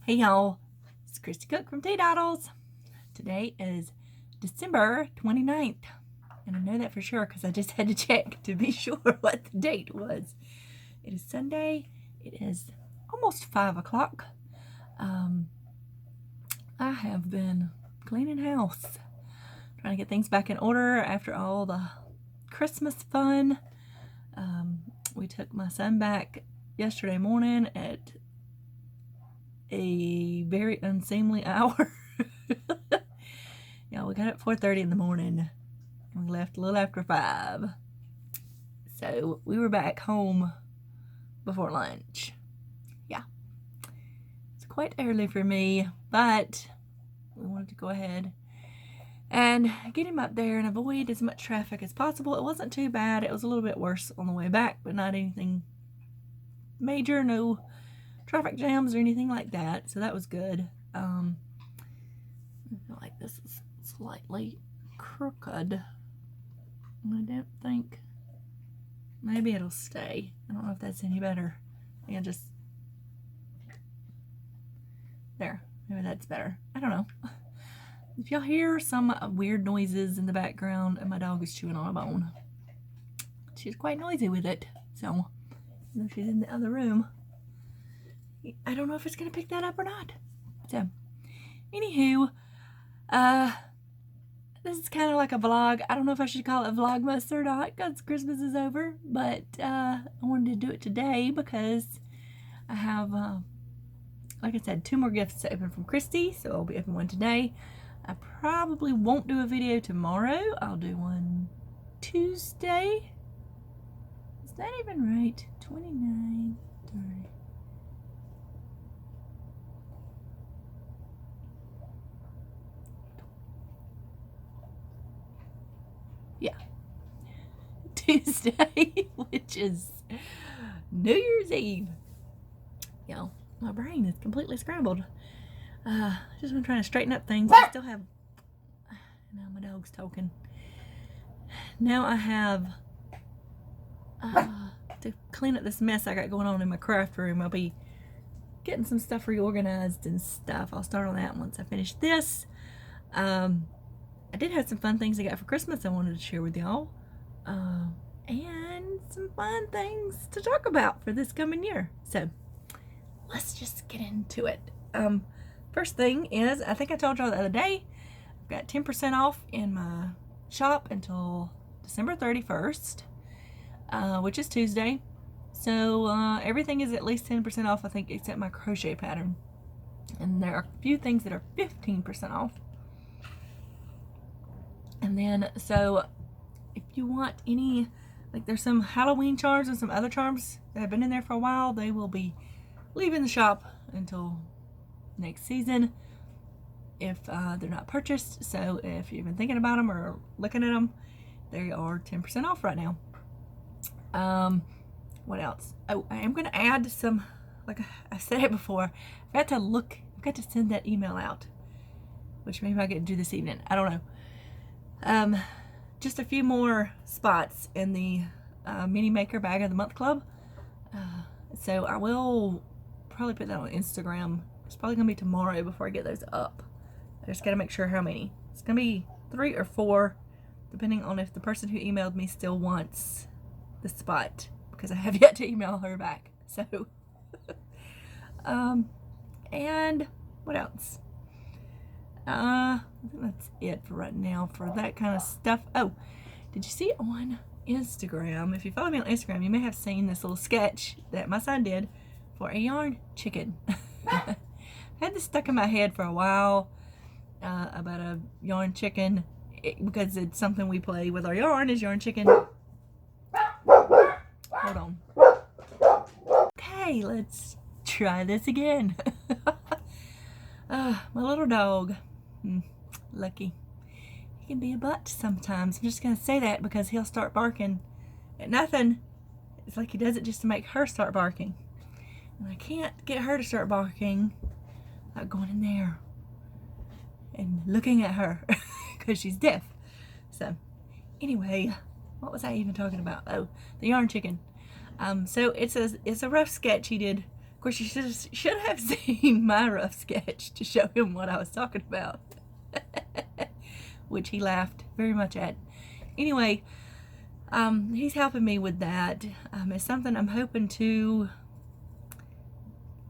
Hey y'all, it's Christy Cook from Teadoddles. Today is December 29th, and I know that for sure because I just had to check to be sure what the date was. It is Sunday. It is almost 5 o'clock. I have been cleaning house, trying to get things back in order after all the Christmas fun. We took my son back yesterday morning at a very unseemly hour. Yeah, we got up at 4:30 in the morning and we left a little after 5. So we were back home before lunch. Yeah, it's quite early for me, but we wanted to go ahead and get him up there and avoid as much traffic as possible. It wasn't too bad. It was a little bit worse on the way back, but not anything major. No traffic jams or anything like that, so that was good. I feel like this is slightly crooked. I don't think, maybe it'll stay. I don't know if that's any better. I think just there, maybe that's better. I don't know. If y'all hear some weird noises in the background, and my dog is chewing on a bone, she's quite noisy with it, so she's in the other room. I don't know if it's gonna pick that up or not. So, anywho, this is kind of like a vlog. I don't know if I should call it Vlogmas or not because Christmas is over, but I wanted to do it today because I have, like I said, 2 more gifts to open from Christy, so I'll be opening one today. I probably won't do a video tomorrow. I'll do one Tuesday. Is that even right? 29, 30. Yeah, Tuesday, which is New Year's Eve. Y'all, my brain is completely scrambled. Just been trying to straighten up things. I still have, now my dog's talking. Now I have to clean up this mess I got going on in my craft room. I'll be getting some stuff reorganized and stuff. I'll start on that once I finish this. I did have some fun things I got for Christmas I wanted to share with y'all. And some fun things to talk about for this coming year. So, let's just get into it. First thing is, I think I told y'all the other day, I've got 10% off in my shop until December 31st, which is Tuesday. So, everything is at least 10% off, I think, except my crochet pattern. And there are a few things that are 15% off. And then, so, if you want any, like there's some Halloween charms and some other charms that have been in there for a while, they will be leaving the shop until next season if they're not purchased. So if you've been thinking about them or looking at them, they are 10% off right now. What else? Oh, I am going to add some, like I said it before, I've got to send that email out, which maybe I get to do this evening. I don't know. Just a few more spots in the Mini Maker Bag of the Month Club. So I will probably put that on Instagram. It's probably going to be tomorrow before I get those up. I just got to make sure how many. It's going to be 3 or 4, depending on if the person who emailed me still wants the spot, because I have yet to email her back. So, and what else? I think that's it for right now for that kind of stuff. Oh, did you see on Instagram? If you follow me on Instagram, you may have seen this little sketch that my son did for a yarn chicken. I had this stuck in my head for a while about a yarn chicken because it's something we play with our yarn is yarn chicken. Hold on. Okay, let's try this again. My little dog. Lucky. He can be a butt sometimes. I'm just going to say that because he'll start barking at nothing. It's like he does it just to make her start barking. And I can't get her to start barking without going in there and looking at her because she's deaf. So, anyway, what was I even talking about? Oh, the yarn chicken. So it's a rough sketch he did Of course, you should have seen my rough sketch to show him what I was talking about, which he laughed very much at. Anyway, he's helping me with that. It's something I'm hoping to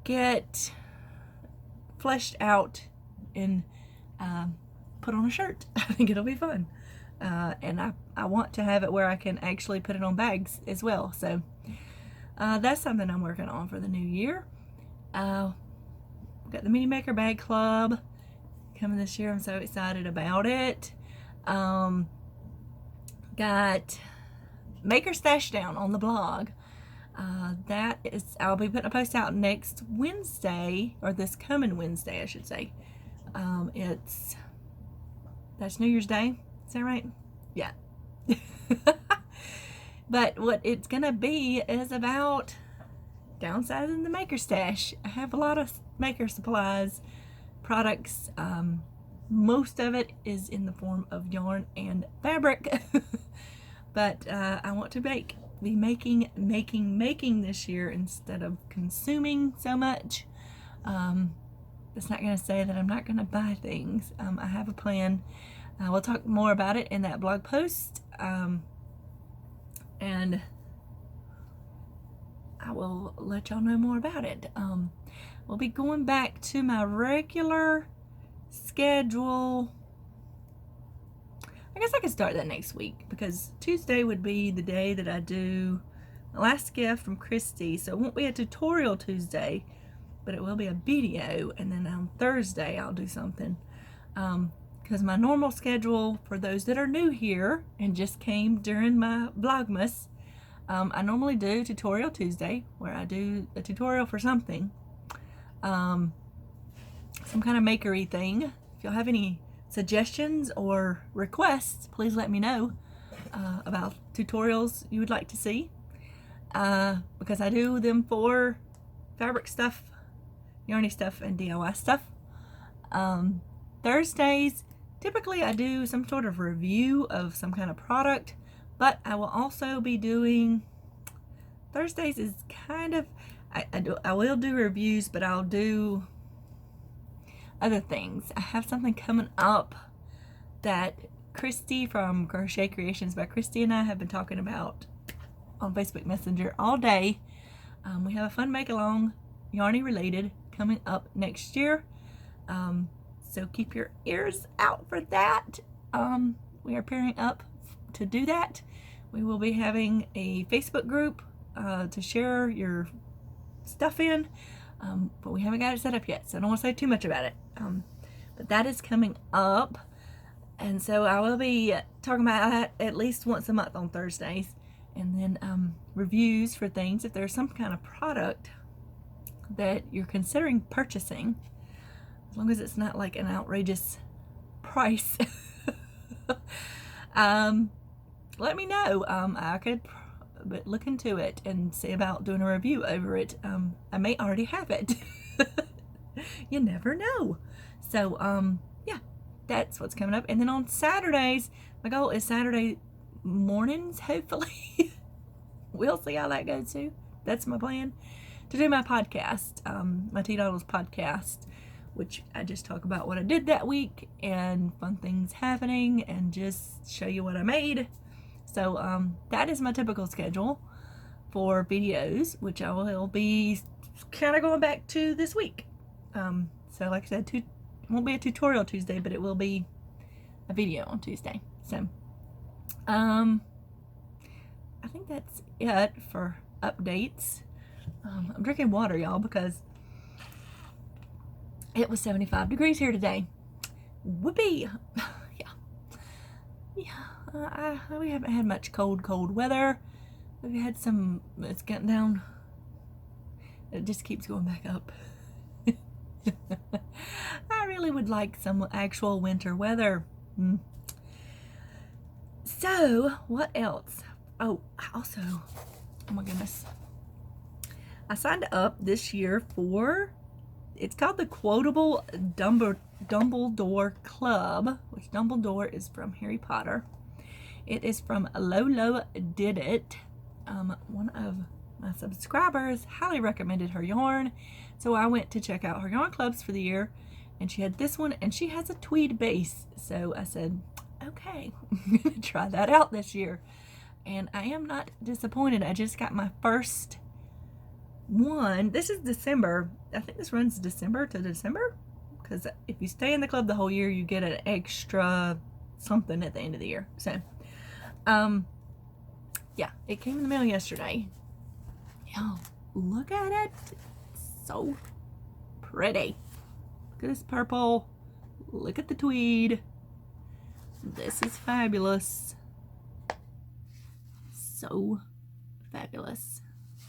get fleshed out and put on a shirt. I think it'll be fun. And I want to have it where I can actually put it on bags as well. So that's something I'm working on for the new year. Got the Mini Maker Bag Club coming this year. I'm so excited about it. Got Maker Stash Down on the blog. That is, I'll be putting a post out next Wednesday, or this coming Wednesday, I should say. That's New Year's Day. Is that right? Yeah. But what it's gonna be is about downsizing the maker stash. I have a lot of maker supplies, products. Most of it is in the form of yarn and fabric. But I want to be making this year instead of consuming so much. That's not going to say that I'm not going to buy things. I have a plan. We'll talk more about it in that blog post. And I will let y'all know more about it. We'll be going back to my regular schedule. I guess I could start that next week, because Tuesday would be the day that I do the last gift from Christy. So it won't be a tutorial Tuesday, but it will be a video. And then on Thursday I'll do something. Because my normal schedule, for those that are new here and just came during my Vlogmas, I normally do Tutorial Tuesday, where I do a tutorial for something. Some kind of makery thing. If y'all have any suggestions or requests, please let me know about tutorials you would like to see. Because I do them for fabric stuff, yarny stuff, and DIY stuff. Thursdays, typically I do some sort of review of some kind of product, but I will also be doing, Thursdays is kind of, I will do reviews, but I'll do other things. I have something coming up that Christy from Crochet Creations by Christy and I have been talking about on Facebook Messenger all day. We have a fun make-along, yarny related, coming up next year. So keep your ears out for that. We are pairing up to do that. We will be having a Facebook group to share your stuff in, but we haven't got it set up yet, so I don't want to say too much about it. But that is coming up, and so I will be talking about that at least once a month on Thursdays, and then reviews for things. If there's some kind of product that you're considering purchasing, as long as it's not like an outrageous price, let me know. I could look into it and see about doing a review over it. I may already have it. You never know. So yeah, that's what's coming up. And then on Saturdays, my goal is Saturday mornings, hopefully. We'll see how that goes too. That's my plan, to do my podcast, my Teadoddles podcast, which I just talk about what I did that week and fun things happening and just show you what I made. So that is my typical schedule for videos, which I will be kind of going back to this week. So like I said, it won't be a tutorial Tuesday, but it will be a video on Tuesday. So I think that's it for updates. I'm drinking water, y'all, because it was 75 degrees here today. Whoopee! Yeah. We haven't had much cold weather. We've had some, it's getting down. It just keeps going back up. I really would like some actual winter weather. So, what else? Oh, also, oh my goodness. I signed up this year for, it's called the Quotable Dumbledore Club, which Dumbledore is from Harry Potter. It is from Lolo Did It, one of my subscribers highly recommended her yarn. So I went to check out her yarn clubs for the year, and she had this one, and she has a tweed base. So I said, okay, I'm gonna try that out this year. And I am not disappointed. I just got my first one. This is December. I think this runs December to December, because if you stay in the club the whole year, you get an extra something at the end of the year. So yeah, it came in the mail yesterday. Y'all, look at it. It's so pretty. Look at this purple. Look at the tweed. This is fabulous. So fabulous.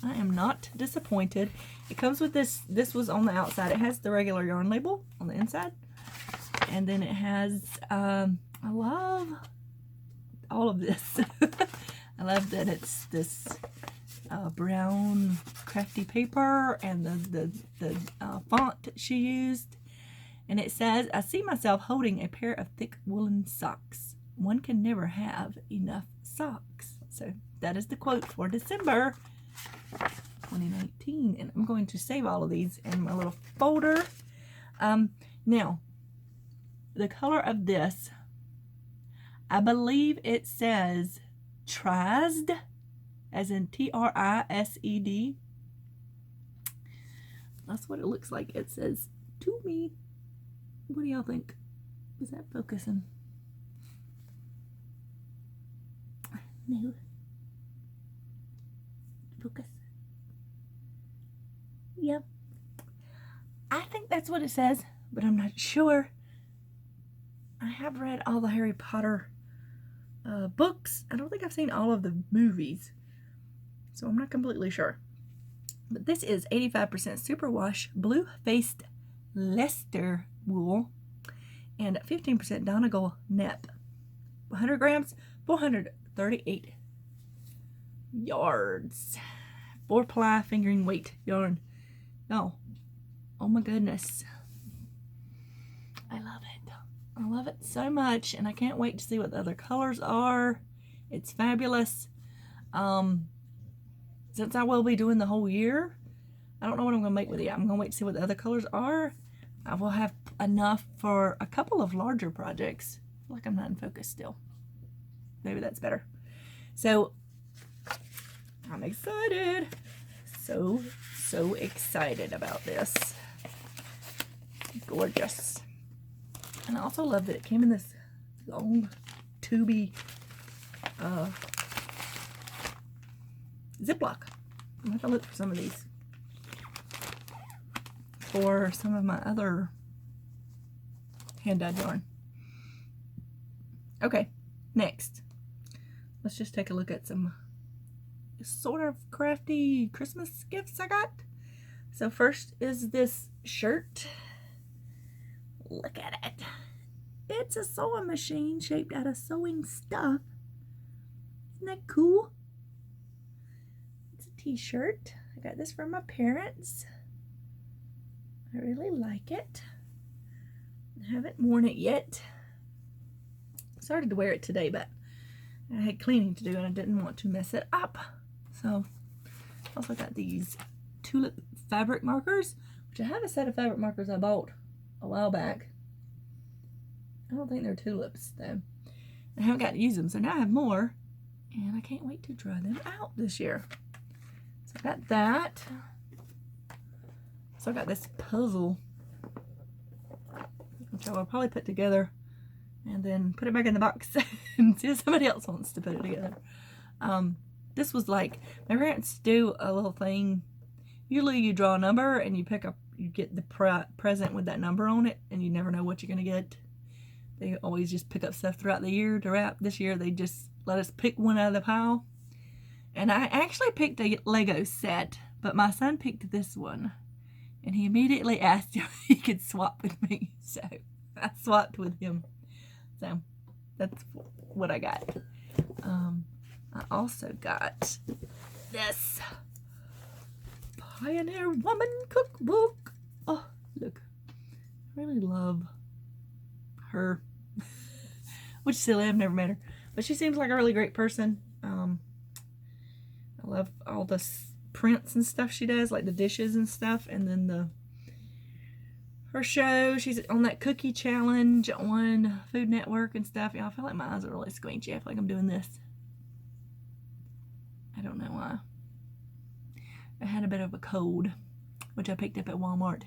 I am not disappointed. It comes with this. This was on the outside. It has the regular yarn label on the inside. And then it has, I love all of this. I love that it's this brown crafty paper, and the font she used. And it says, I see myself holding a pair of thick woolen socks. One can never have enough socks. So that is the quote for December 2019. And I'm going to save all of these in my little folder. Now, the color of this, I believe it says Trised, as in Trised. That's what it looks like. It says to me. What do y'all think? Is that focusing? No. Focus. Yep. I think that's what it says, but I'm not sure. I have read all the Harry Potter books. I don't think I've seen all of the movies, so I'm not completely sure. But this is 85% superwash blue-faced Leicester wool and 15% Donegal nep. 100 grams, 438 yards. 4-ply fingering weight yarn. Oh my goodness. I love it. I love it so much, and I can't wait to see what the other colors are. It's fabulous. Since I will be doing the whole year, I don't know what I'm going to make with it. I'm going to wait to see what the other colors are. I will have enough for a couple of larger projects. I feel like I'm not in focus still. Maybe that's better. So, I'm excited. So excited about this. Gorgeous. And I also love that it came in this long, tubey Ziploc. I'm going to have to look for some of these for some of my other hand-dyed yarn. Okay, next. Let's just take a look at some sort of crafty Christmas gifts I got. So first is this shirt. Look at it. It's a sewing machine shaped out of sewing stuff. Isn't that cool? It's a t-shirt. I got this from my parents. I really like it. I haven't worn it yet. I started to wear it today, but I had cleaning to do and I didn't want to mess it up. So, I also got these tulip fabric markers, which I have a set of fabric markers I bought a while back. I don't think they're tulips though. I haven't got to use them, so now I have more, and I can't wait to try them out this year. So I got that. So I got this puzzle, which I will probably put together and then put it back in the box and see if somebody else wants to put it together. This was like, my parents do a little thing. Usually you draw a number and you get the present with that number on it, and you never know what you're going to get. They always just pick up stuff throughout the year to wrap. This year they just let us pick one out of the pile. And I actually picked a Lego set, but my son picked this one. And he immediately asked if he could swap with me. So I swapped with him. So that's what I got. I also got this Pioneer Woman cookbook. Oh, look. I really love her. Which is silly, I've never met her. But she seems like a really great person. I love all this prints and stuff she does, like the dishes and stuff, and then her show. She's on that cookie challenge on Food Network and stuff. Y'all, I feel like my eyes are really squinty. I feel like I'm doing this. I don't know why. I had a bit of a cold, which I picked up at Walmart.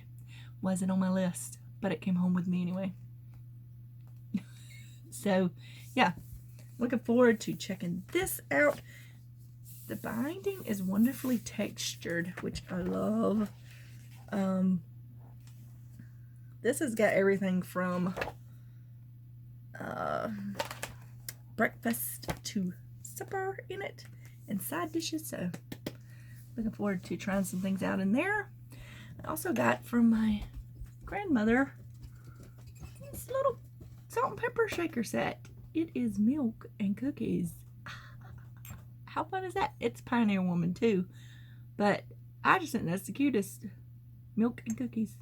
Wasn't on my list, but it came home with me anyway. So, yeah. Looking forward to checking this out. The binding is wonderfully textured, which I love. This has got everything from breakfast to supper in it, and side dishes, so looking forward to trying some things out in there. I also got from my grandmother this little salt and pepper shaker set. It is milk and cookies. How fun is that? It's Pioneer Woman too, but I just think that's the cutest. Milk and cookies.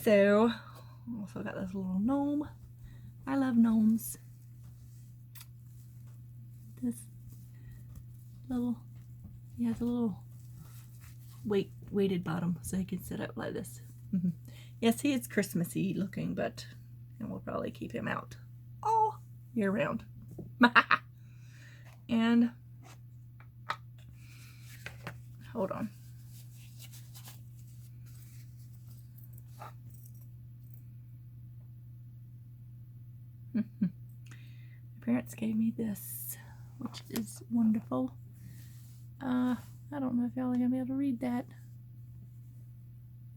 So, also got this little gnome. I love gnomes. This little, he has a little weighted bottom, so he can sit up like this. Yes, he is Christmassy looking, but we'll probably keep him out all year round. And hold on. My parents gave me this, which is wonderful. I don't know if y'all are gonna be able to read that.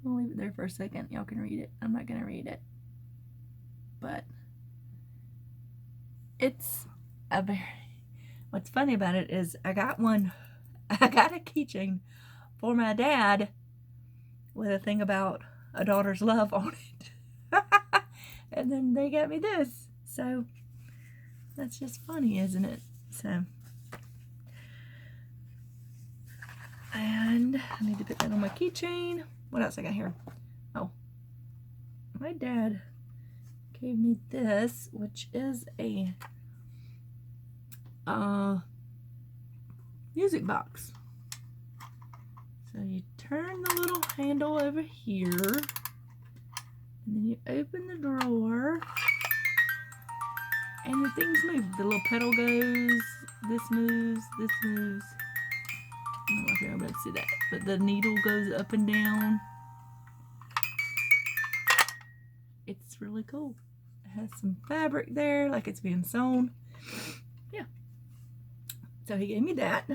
I'll leave it there for a second. Y'all can read it. I'm not gonna read it, but it's a very. What's funny about it is I got a keychain for my dad with a thing about a daughter's love on it. And then they got me this. So that's just funny, isn't it? So, and I need to put that on my keychain. What else I got here? Oh, my dad gave me this, which is a music box. So you turn the little handle over here, and then you open the drawer, and the things move. The little pedal goes, this moves, this moves. I don't know if you're able to see that, but the needle goes up and down. It's really cool. It has some fabric there, like it's being sewn. Yeah. So he gave me that.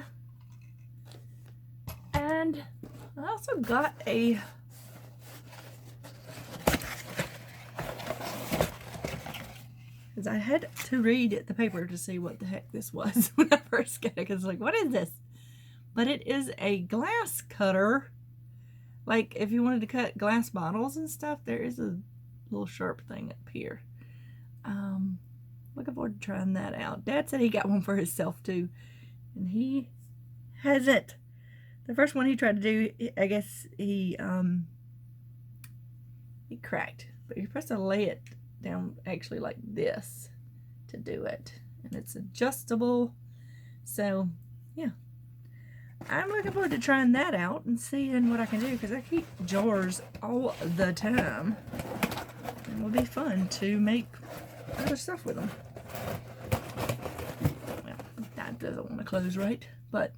And I also got a because I had to read the paper to see what the heck this was when I first got it, because like, what is this? But it is a glass cutter. Like if you wanted to cut glass bottles and stuff, there is a little sharp thing up here. Looking forward to trying that out. Dad said he got one for himself too, and he hasn't. The first one he tried to do, I guess he cracked, but you're supposed to lay it down actually like this to do it, and it's adjustable. So yeah, I'm looking forward to trying that out and seeing what I can do, because I keep jars all the time. It will be fun to make other stuff with them. Well, that doesn't want to close right, but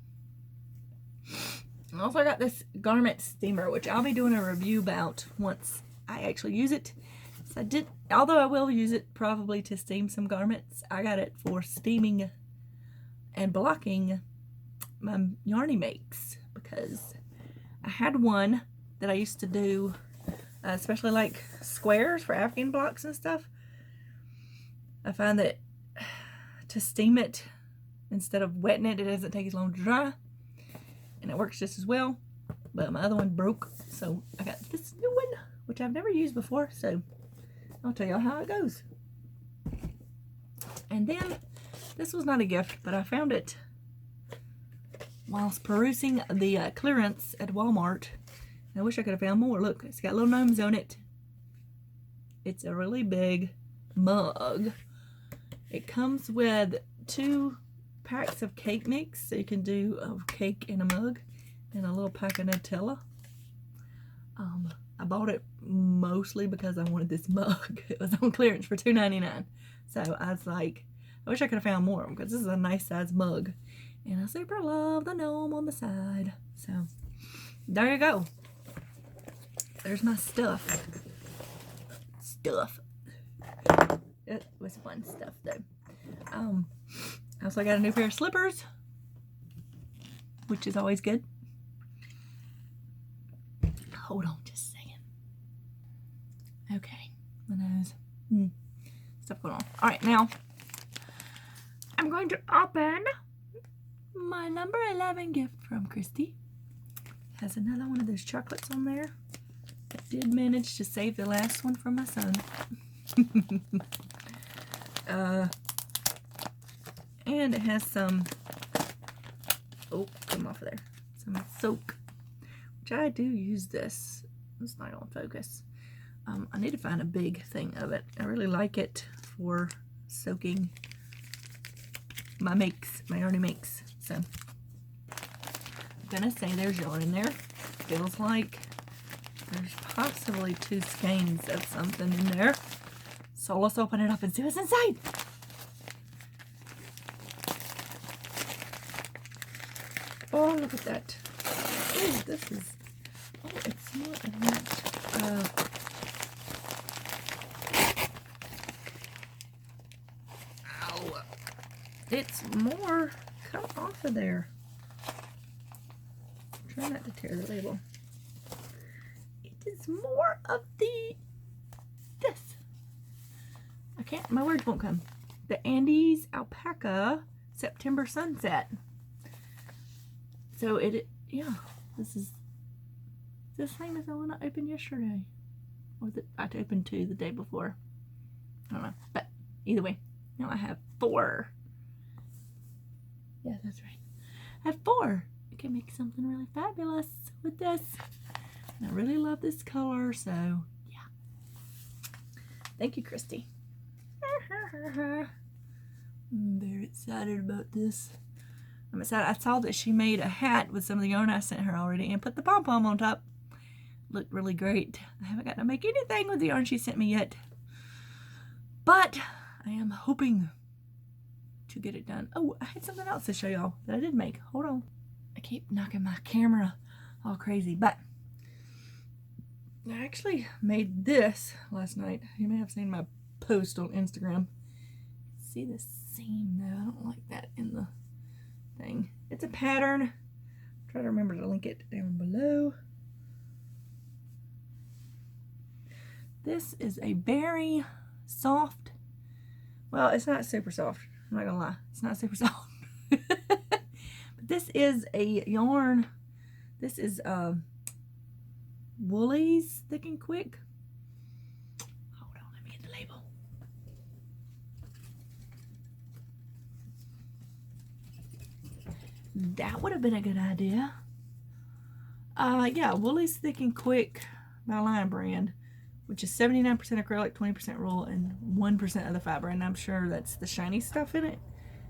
I also got this garment steamer, which I'll be doing a review about once I actually use it. So although I will use it probably to steam some garments, I got it for steaming and blocking my yarny makes, because I had one that I used to do, especially like squares for Afghan blocks and stuff. I find that to steam it instead of wetting it, it doesn't take as long to dry, and it works just as well. But my other one broke, so I got this new one, which I've never used before, so I'll tell y'all how it goes. And then this was not a gift, but I found it whilst perusing the clearance at Walmart. I wish I could have found more. Look, it's got little gnomes on it. It's a really big mug. It comes with 2 packs of cake mix, so you can do a cake in a mug, and a little pack of Nutella. I bought it mostly because I wanted this mug. It was on clearance for $2.99. So I was like, I wish I could have found more because this is a nice size mug. And I super love the gnome on the side. So there you go. There's my stuff. It was fun stuff though. I also got a new pair of slippers, which is always good. Hold on just a second. Okay, my nose. Stuff going on. Alright, now I'm going to open my number 11 gift from Christy. Has another one of those chocolates on there. I did manage to save the last one from my son. And it has some, oh, come off of there, some soak, which I do use this. It's not on focus. I need to find a big thing of it. I really like it for soaking my makes, my yarny makes. So I'm gonna say there's yarn in there. Feels like there's possibly 2 skeins of something in there. So let's open it up and see what's inside. Oh, look at that. Oh, this is, oh, it's more than that. Ow. It's more. Come off of there. Try not to tear the label. It is more of this. I can't, my words won't come. The Andes Alpaca September Sunset. So yeah, this is the same as the one I opened yesterday. Or I opened 2 the day before. I don't know. But either way, now I have 4. Yeah, that's right. I have 4. I can make something really fabulous with this. And I really love this color, so yeah. Thank you, Christy. I'm very excited about this. I'm excited. I saw that she made a hat with some of the yarn I sent her already and put the pom-pom on top. Looked really great. I haven't got to make anything with the yarn she sent me yet. But I am hoping to get it done. Oh, I had something else to show y'all that I did make. Hold on. I keep knocking my camera all crazy. But I actually made this last night. You may have seen my post on Instagram. See the seam though? I don't like that in the thing. It's a pattern. Try to remember to link it down below. This is a very soft, well, it's not super soft. I'm not gonna lie, it's not super soft. But this is a yarn. This is Woolies Thick and Quick. Hold on, let me get the label. That would have been a good idea. Yeah, Woolies Thick and Quick by Lion Brand, which is 79% acrylic, 20% wool, and 1% of the fiber. And I'm sure that's the shiny stuff in it.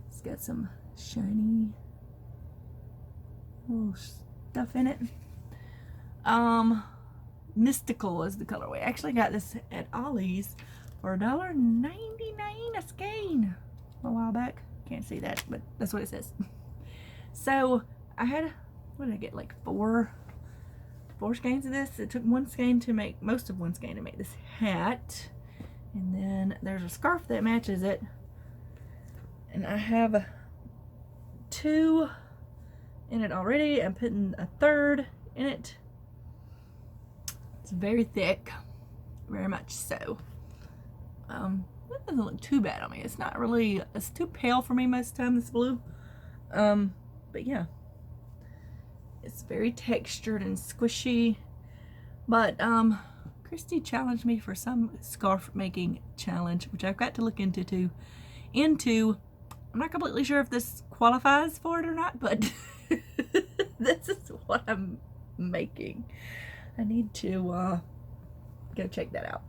It's got some shiny little stuff in it. Mystical is the colorway. I actually got this at Ollie's for $1.99 a skein a while back. Can't see that, but that's what it says. So I had, what did I get, like four skeins of this. It took 1 skein to make, most of 1 skein to make this hat. And then there's a scarf that matches it. And I have 2 in it already. I'm putting a 3rd in it. It's very thick, very much so. That doesn't look too bad on me. It's not really, it's too pale for me most of the time, this blue. But yeah, it's very textured and squishy. But Christy challenged me for some scarf making challenge, which I've got to look into. I'm not completely sure if this qualifies for it or not, but this is what I'm making. I need to go check that out.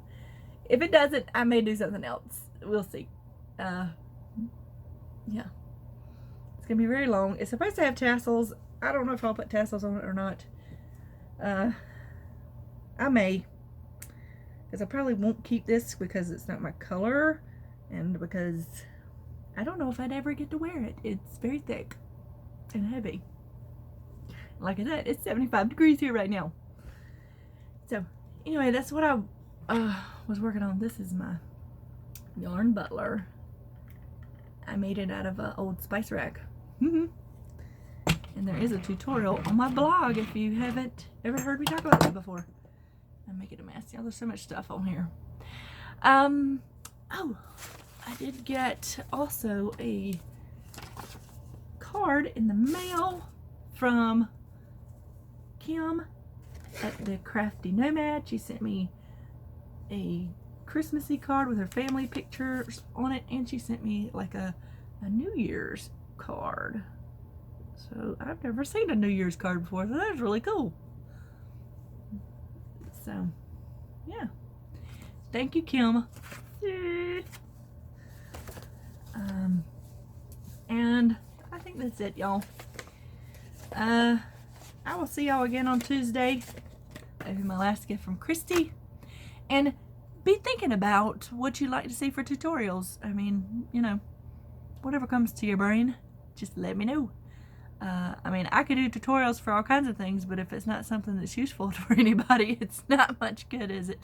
If it doesn't, I may do something else. We'll see. Yeah. It's gonna be very long. It's supposed to have tassels. I don't know if I'll put tassels on it or not. I may, because I probably won't keep this because it's not my color, and because I don't know if I'd ever get to wear it. It's very thick and heavy. Like I said, it's 75 degrees here right now. So anyway, that's what I was working on. This is my yarn butler. I made it out of an old spice rack. And there is a tutorial on my blog if you haven't ever heard me talk about that before. I'm making a mess. Yeah, there's so much stuff on here. Oh, I did get also a card in the mail from Kim at the Crafty Nomad. She sent me a Christmassy card with her family pictures on it, and she sent me like a New Year's card. So I've never seen a New Year's card before, so that's really cool. So yeah, thank you, Kim. And I think that's it, y'all. I will see y'all again on Tuesday. Maybe my last gift from Christy. And be thinking about what you'd like to see for tutorials. I mean, you know, whatever comes to your brain, just let me know. I mean, I could do tutorials for all kinds of things, but if it's not something that's useful for anybody, it's not much good, is it?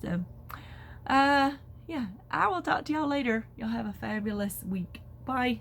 So, yeah, I will talk to y'all later. Y'all have a fabulous week. Bye.